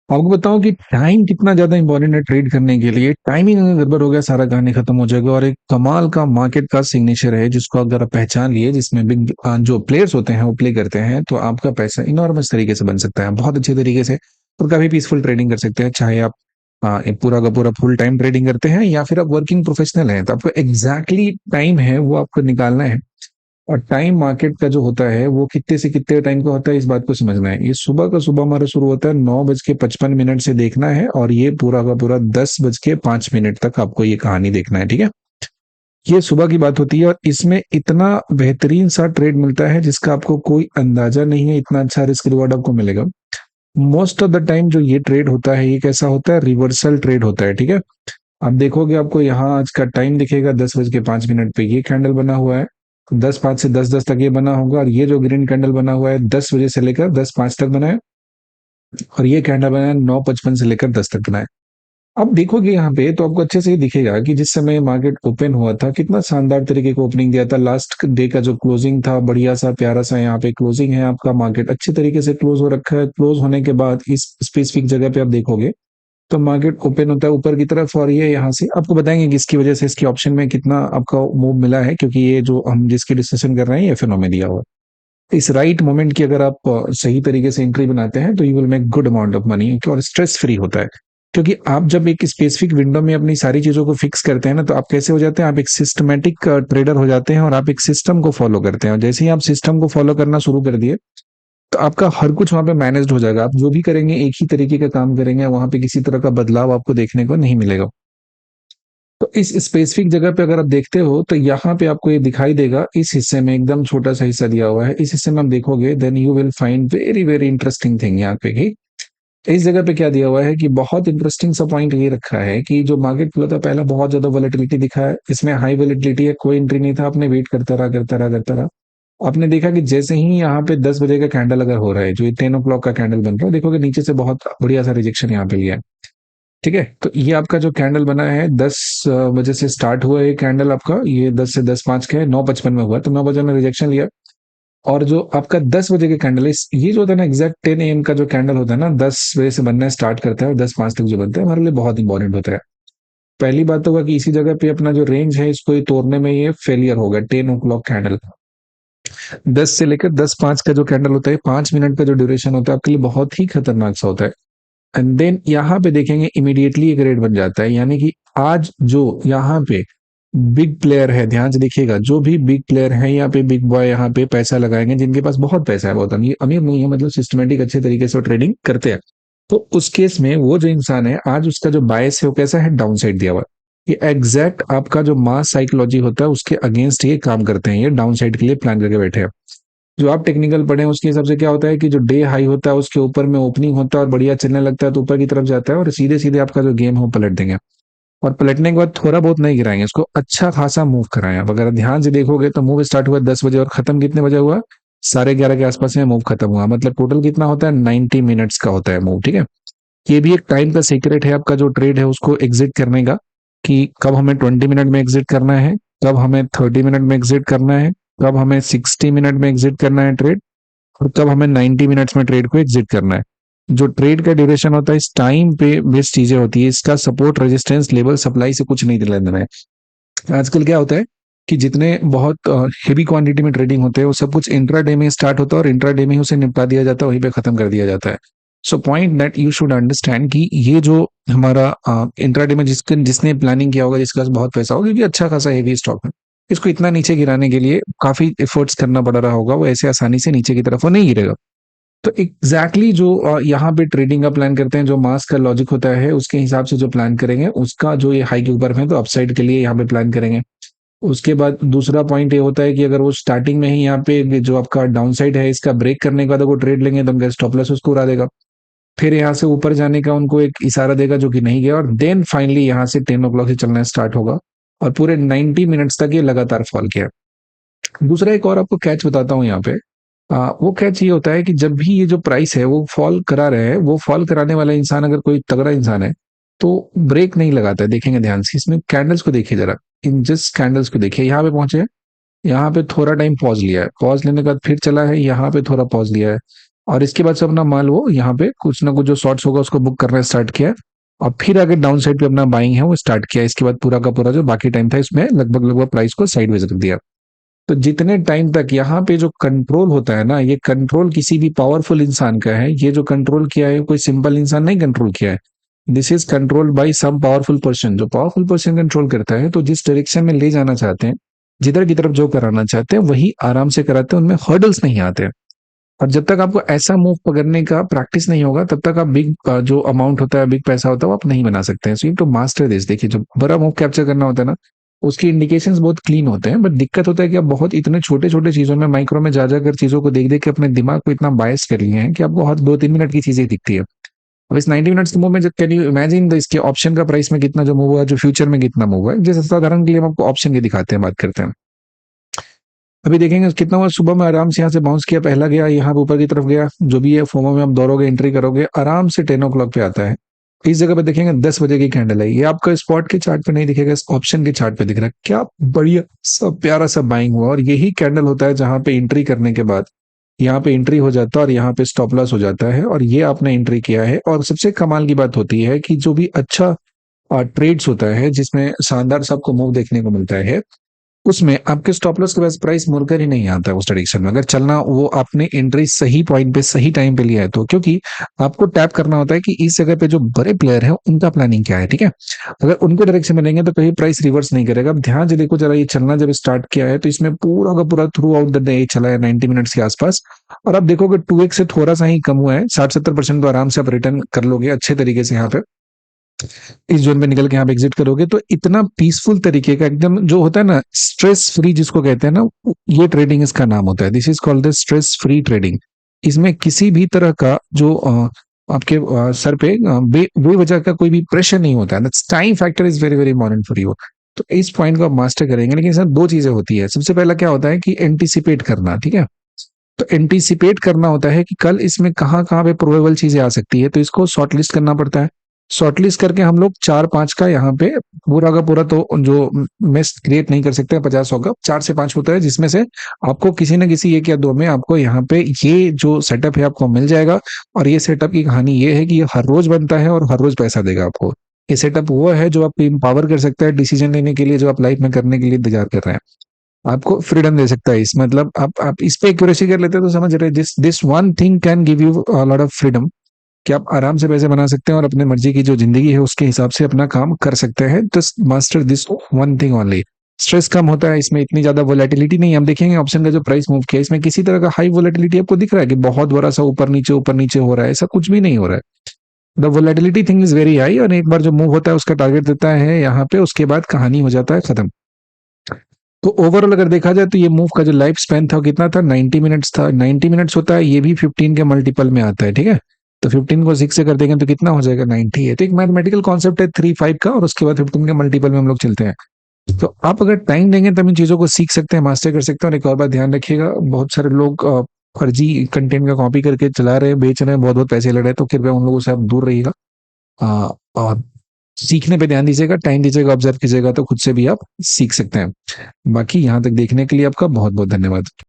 आपको बताऊं कि टाइम कितना ज्यादा इंपॉर्टेंट है ट्रेड करने के लिए। टाइमिंग अगर गड़बड़ हो गया सारा कहानी खत्म हो जाएगा। और एक कमाल का मार्केट का सिग्नेचर है जिसको अगर आप पहचान लिए, जिसमें बिग जो प्लेयर्स होते हैं वो प्ले करते हैं, तो आपका पैसा इनॉर्मस तरीके से बन सकता है, बहुत अच्छे तरीके से। और काफी पीसफुल ट्रेडिंग कर सकते हैं, चाहे आप एक पूरा का पूरा फुल टाइम ट्रेडिंग करते हैं या फिर आप वर्किंग प्रोफेशनल हैं। तो आपको एग्जैक्टली टाइम है वो आपको निकालना है। और टाइम मार्केट का जो होता है वो कितने से कितने टाइम का होता है, इस बात को समझना है। ये सुबह का सुबह हमारा शुरू होता है 9:55 से देखना है, और ये पूरा का पूरा 10:05 तक आपको ये कहानी देखना है, ठीक है। ये सुबह की बात होती है, और इसमें इतना बेहतरीन सा ट्रेड मिलता है जिसका आपको कोई अंदाजा नहीं है, इतना अच्छा रिस्क रिवॉर्ड आपको मिलेगा। मोस्ट ऑफ द टाइम जो ये ट्रेड होता है ये कैसा होता है, रिवर्सल ट्रेड होता है, ठीक है। आप देखोगे आपको यहाँ आज का टाइम दिखेगा 10:05 पे ये कैंडल बना हुआ है। 10:05 से 10:10 तक ये बना होगा, और ये जो ग्रीन कैंडल बना हुआ है 10 बजे से लेकर 10:05 तक बना है। और ये कैंडल बना है 9:55 से लेकर 10 तक बना है। अब देखोगे यहाँ पे तो आपको अच्छे से ये दिखेगा कि जिस समय मार्केट ओपन हुआ था कितना शानदार तरीके का ओपनिंग दिया था। लास्ट डे का जो क्लोजिंग था बढ़िया सा प्यारा सा यहाँ पे क्लोजिंग है, आपका मार्केट अच्छे तरीके से क्लोज हो रखा है। क्लोज होने के बाद इस स्पेसिफिक जगह पे आप देखोगे तो मार्केट ओपन होता है ऊपर की तरफ, और ये यहाँ से आपको बताएंगे कि इसकी वजह से इसके ऑप्शन में कितना आपका मूव मिला है, क्योंकि ये जो हम जिसकी डिस्कशन कर रहे हैं ये एफएनओ में दिया हुआ है। इस राइट मोमेंट की अगर आप सही तरीके से एंट्री बनाते हैं तो you will make good amount of money, और स्ट्रेस फ्री होता है। क्योंकि आप जब एक स्पेसिफिक विंडो में अपनी सारी चीजों को फिक्स करते हैं ना, तो आप कैसे हो जाते हैं, आप एक सिस्टमेटिक ट्रेडर हो जाते हैं, और आप एक सिस्टम को फॉलो करते हैं। और जैसे ही आप सिस्टम को फॉलो करना शुरू कर दिए तो आपका हर कुछ वहां पे मैनेज्ड हो जाएगा। आप जो भी करेंगे एक ही तरीके का काम करेंगे, वहां पे किसी तरह का बदलाव आपको देखने को नहीं मिलेगा। तो इस स्पेसिफिक जगह पे अगर आप देखते हो तो यहाँ पे आपको ये दिखाई देगा, इस हिस्से में एकदम छोटा सा हिस्सा दिया हुआ है, इस हिस्से में आप देखोगे then you will find very very interesting thing यहाँ पे कि इस जगह पे क्या दिया हुआ है कि बहुत इंटरेस्टिंग सा पॉइंट ये रखा है कि जो मार्केट खुला था पहला बहुत ज्यादा वॉलेटिलिटी दिखा है, इसमें हाई वॉलेटिलिटी है, कोई एंट्री नहीं था, आपने वेट करता रहा करता रहा करता रहा। आपने देखा कि जैसे ही यहाँ पे 10 बजे का कैंडल अगर हो रहा है, जो ये 10 o'clock का कैंडल बन रहा है, देखोगे नीचे से बहुत बढ़िया सा रिजेक्शन यहाँ पे लिया है, ठीक है। तो ये आपका जो कैंडल बना है 10 बजे से स्टार्ट हुआ है कैंडल आपका, ये 10 से 10:05 का है, 9:55 में हुआ, तो 9 बजे में रिजेक्शन लिया। और जो आपका 10 बजे का कैंडल है, ये जो होता है ना एग्जैक्ट 10 AM का जो कैंडल होता है ना, 10 बजे से बनना स्टार्ट करता है और 10:05 तक जो बनता है, हमारे लिए बहुत इंपॉर्टेंट होता है। पहली बात तो हुआ कि इसी जगह पे अपना जो रेंज है इसको ये तोड़ने में ये फेलियर होगा। 10 o'clock कैंडल 10 से लेकर 10:05 का जो कैंडल होता है, 5 मिनट का जो ड्यूरेशन होता है, आपके लिए बहुत ही खतरनाक सा होता है। एंड देन यहाँ पे देखेंगे इमीडिएटली एक रेट बन जाता है, यानी कि आज जो यहाँ पे बिग प्लेयर है, ध्यान से देखिएगा, जो भी बिग प्लेयर है यहाँ पे, बिग बॉय यहाँ पे पैसा लगाएंगे, जिनके पास बहुत पैसा है, बहुत अमीर अमीर नहीं है, मतलब सिस्टमेटिक अच्छे तरीके से ट्रेडिंग करते हैं। तो उस केस में वो जो इंसान है आज उसका जो बायस है वो कैसा है, डाउन साइड दिया हुआ है। ये एग्जैक्ट आपका जो मास साइकोलॉजी होता है उसके अगेंस्ट ये काम करते हैं, ये डाउन साइड के लिए प्लान करके बैठे हैं। जो आप टेक्निकल पढ़े हैं उसके हिसाब से क्या होता है कि जो डे हाई होता है उसके ऊपर में ओपनिंग होता है और बढ़िया चलने लगता है तो ऊपर की तरफ जाता है, और सीधे सीधे आपका जो गेम है वो पलट देंगे। और पलटने के बाद थोड़ा बहुत नहीं गिराएंगे, इसको अच्छा खासा मूव कराएं। आप अगर ध्यान से देखोगे तो मूव स्टार्ट हुआ 10 बजे और खत्म कितने बजे हुआ, 11:30 के आसपास में मूव खत्म हुआ। मतलब टोटल कितना होता है, 90 मिनट्स का होता है मूव, ठीक है। ये भी एक टाइम का सीक्रेट है आपका जो ट्रेड है उसको एग्जिट करने का, कि कब हमें 20 मिनट में एग्जिट करना है, कब हमें 30 मिनट में एग्जिट करना है, कब हमें 60 मिनट में एग्जिट करना है ट्रेड, और कब हमें 90 मिनट्स में ट्रेड को एग्जिट करना है। जो ट्रेड का ड्यूरेशन होता है इस टाइम पे बेस्ड चीजें होती है, इसका सपोर्ट रेजिस्टेंस लेवल सप्लाई से कुछ नहीं लेना देना है। आजकल क्या होता है कि जितने बहुत हेवी क्वांटिटी में ट्रेडिंग होते हैं वो सब कुछ इंट्रा डे में स्टार्ट होता है, और इंट्रा डे में ही उसे निपटा दिया जाता है, वहीं पे खत्म कर दिया जाता है। So point that you should understand कि ये जो हमारा इंट्रा डे में जिसने प्लानिंग किया होगा, जिसके पास बहुत पैसा होगा, क्योंकि अच्छा खासा हेवी स्टॉक है, इसको इतना नीचे गिराने के लिए काफी एफर्ट्स करना पड़ रहा होगा, वो ऐसे आसानी से नीचे की तरफ वो नहीं गिरेगा। तो एग्जैक्टली जो यहाँ पे ट्रेडिंग का प्लान करते हैं, जो मास का लॉजिक होता है उसके हिसाब से जो प्लान करेंगे, उसका जो ये हाई के ऊपर है तो अपसाइड के लिए यहाँ पे प्लान करेंगे। उसके बाद दूसरा पॉइंट ये होता है कि अगर वो स्टार्टिंग में ही यहाँ पे जो आपका डाउन साइड है इसका ब्रेक करने के बाद अगर वो ट्रेड लेंगे तो उनका स्टॉप लॉस उसको उड़ा देगा। फिर यहाँ से ऊपर जाने का उनको एक इशारा देगा जो कि नहीं गया, और देन फाइनली यहाँ से 10 o'clock से चलना स्टार्ट होगा, और पूरे 90 मिनट्स तक ये लगातार फॉल किया। दूसरा एक और आपको कैच बताता हूँ यहाँ पे। वो कैच ये होता है कि जब भी ये जो प्राइस है वो फॉल करा रहे हैं, वो फॉल कराने वाला इंसान अगर कोई तगड़ा इंसान है तो ब्रेक नहीं लगाता है। देखेंगे ध्यान से, इसमें कैंडल्स को देखिए जरा, इन जस्ट कैंडल्स को देखिए, यहाँ पे पहुंचे, यहाँ पे थोड़ा टाइम पॉज लिया है, पॉज लेने के बाद फिर चला है, यहाँ पे थोड़ा पॉज लिया है, और इसके बाद से अपना माल वो यहाँ पे कुछ ना कुछ जो शॉर्ट्स होगा उसको बुक करना स्टार्ट किया, और फिर आगे डाउन साइड पे अपना बाइंग है वो स्टार्ट किया। इसके बाद पूरा का पूरा जो बाकी टाइम था इसमें लगभग लगभग प्राइस को साइडवेज रख दिया। तो जितने टाइम तक यहाँ पे जो कंट्रोल होता है ना, ये कंट्रोल किसी भी पावरफुल इंसान का है। ये जो कंट्रोल किया है कोई सिंपल इंसान नहीं कंट्रोल किया है, this is control by some powerful person. जो पावरफुल पर्सन कंट्रोल करता है, तो जिस डायरेक्शन में ले जाना चाहते हैं, जिधर की तरफ जो कराना चाहते हैं वही आराम से कराते हैं, उनमें हर्डल्स नहीं आते। और जब तक आपको ऐसा मूव पकड़ने का प्रैक्टिस नहीं होगा, तब तक आप बिग जो अमाउंट होता है, बिग पैसा होता है, वो आप नहीं बना सकते हैं। So you to master this. देखिए, जो बड़ा मूव कैप्चर करना होता है ना, उसकी इंडिकेशंस बहुत क्लीन होते हैं, बट दिक्कत होता है कि आप बहुत इतने छोटे छोटे चीजों में, माइक्रो में जा जाकर चीजों को देख देख के अपने दिमाग को इतना बायस कर लिए हैं कि आपको हर 2-3 मिनट की चीजें दिखती है। अब इस 90 मिनट्स के मूव में कैन यू इमेजिन इसके ऑप्शन का प्राइस में कितना जो मूव हुआ, जो फ्यूचर में कितना मूव हुआ है। जैसे साधारण के लिए हम आपको ऑप्शन की दिखाते हैं, बात करते हैं। अभी देखेंगे कितना हुआ। सुबह में आराम से यहाँ से बाउंस किया, पहला गया यहाँ पे ऊपर की तरफ गया, जो भी है फोमो में आप दौड़ोगे, एंट्री करोगे, आराम से 10 o'clock पे आता है। इस जगह पे देखेंगे 10 बजे की कैंडल है। ये आपका स्पॉट के चार्ट पे नहीं दिखेगा, इस ऑप्शन के चार्ट पे दिख रहा है। क्या बढ़िया सब प्यारा सा बाइंग हुआ। और यही कैंडल होता है जहां पे एंट्री करने के बाद यहाँ पे एंट्री हो जाता है और यहाँ पे स्टॉप लॉस हो जाता है, और ये आपने एंट्री किया है। और सबसे कमाल की बात होती है कि जो भी अच्छा ट्रेड्स होता है, जिसमें शानदार सबको मूव देखने को मिलता है, उसमें आपके स्टॉप लॉस के पास प्राइस मुड़कर ही नहीं आता है उस डायरेक्शन में, अगर चलना वो आपने एंट्री सही पॉइंट पे सही टाइम पे लिया है तो। क्योंकि आपको टैप करना होता है कि इस जगह पे जो बड़े प्लेयर है उनका प्लानिंग क्या है, ठीक है। अगर उनके डायरेक्शन में लेंगे तो कहीं प्राइस रिवर्स नहीं करेगा। अब ध्यान से देखो जरा, ये चलना जब स्टार्ट किया है तो इसमें पूरा का पूरा थ्रू आउट द डे चला है 90 मिनट्स के आसपास। और आप देखोगे 2x से थोड़ा सा ही कम हुआ है, 60-70% तो आराम से आप रिटर्न कर लोगे अच्छे तरीके से। यहाँ पे इस जोन में निकल के आप एग्जिट करोगे तो इतना पीसफुल तरीके का एकदम जो होता है ना, स्ट्रेस फ्री जिसको कहते हैं ना, ये ट्रेडिंग इसका नाम होता है। This is called the stress free trading. इसमें किसी भी तरह का जो आपके सर पे बेवजह का कोई भी प्रेशर नहीं होता है। Time factor is very very important for you. तो इस पॉइंट को आप मास्टर करेंगे। लेकिन सर दो चीजें होती है। सबसे पहला क्या होता है कि एंटिसिपेट करना, ठीक है। तो एंटीसिपेट करना होता है कि कल इसमें कहाँ कहाँ पे प्रोबेबल चीजें आ सकती है, तो इसको शॉर्ट लिस्ट करना पड़ता है। शॉर्ट लिस्ट करके हम लोग 4-5 का यहाँ पे पूरा का पूरा तो जो मिस क्रिएट नहीं कर सकते 50-100 का, 4 से 5 होता है, जिसमें से आपको किसी न किसी एक या दो में आपको यहाँ पे ये जो सेटअप है आपको मिल जाएगा। और ये सेटअप की कहानी ये है कि ये हर रोज बनता है और हर रोज पैसा देगा आपको। ये सेटअप वो है जो आपको एम्पावर कर सकता है डिसीजन लेने के लिए, जो आप लाइफ में करने के लिए इंतजार कर रहे हैं। आपको फ्रीडम दे सकता है इस, मतलब आप इस पे एक्यूरेसी कर लेते हैं तो समझ रहे, this this one thing can give you lot of freedom, कि आप आराम से पैसे बना सकते हैं और अपने मर्जी की जो जिंदगी है उसके हिसाब से अपना काम कर सकते हैं। Just master this one thing only. Stress कम होता है इसमें, इतनी ज्यादा वोलेटिलिटी नहीं। हम देखेंगे ऑप्शन का जो प्राइस मूव किया, इसमें किसी तरह का हाई वोलेटिलिटी आपको दिख रहा है कि बहुत बड़ा सा ऊपर नीचे हो रहा है, ऐसा कुछ भी नहीं हो रहा है। The volatility thing is very high, और एक बार जो मूव होता है उसका टारगेट देता है यहाँ पे, उसके बाद कहानी हो जाता है खत्म। तो ओवरऑल अगर देखा जाए तो ये मूव का जो लाइफ स्पैन था वो कितना था, 90 मिनट्स था। 90 मिनट्स होता है, ये भी 15 के मल्टीपल में आता है, ठीक है। तो 15 को 6 से कर देंगे तो कितना हो जाएगा, 90 है। तो एक मैथमेटिकल कॉन्सेप्ट है 3-5 का, और उसके बाद 15 के मल्टीपल में हम लोग चलते हैं। तो आप अगर टाइम देंगे तब इन चीजों को सीख सकते हैं, मास्टर कर सकते हैं। और एक और बात ध्यान रखिएगा, बहुत सारे लोग फर्जी कंटेंट का कॉपी करके चला रहे हैं, बेच रहे हैं, बहुत बहुत पैसे ले रहे हैं, तो कृपया उन लोगों से आप दूर रहिएगा। और सीखने पे ध्यान दीजिएगा, टाइम दीजिएगा, ऑब्जर्व कीजिएगा, तो खुद से भी आप सीख सकते हैं। बाकी यहाँ तक देखने के लिए आपका बहुत बहुत धन्यवाद।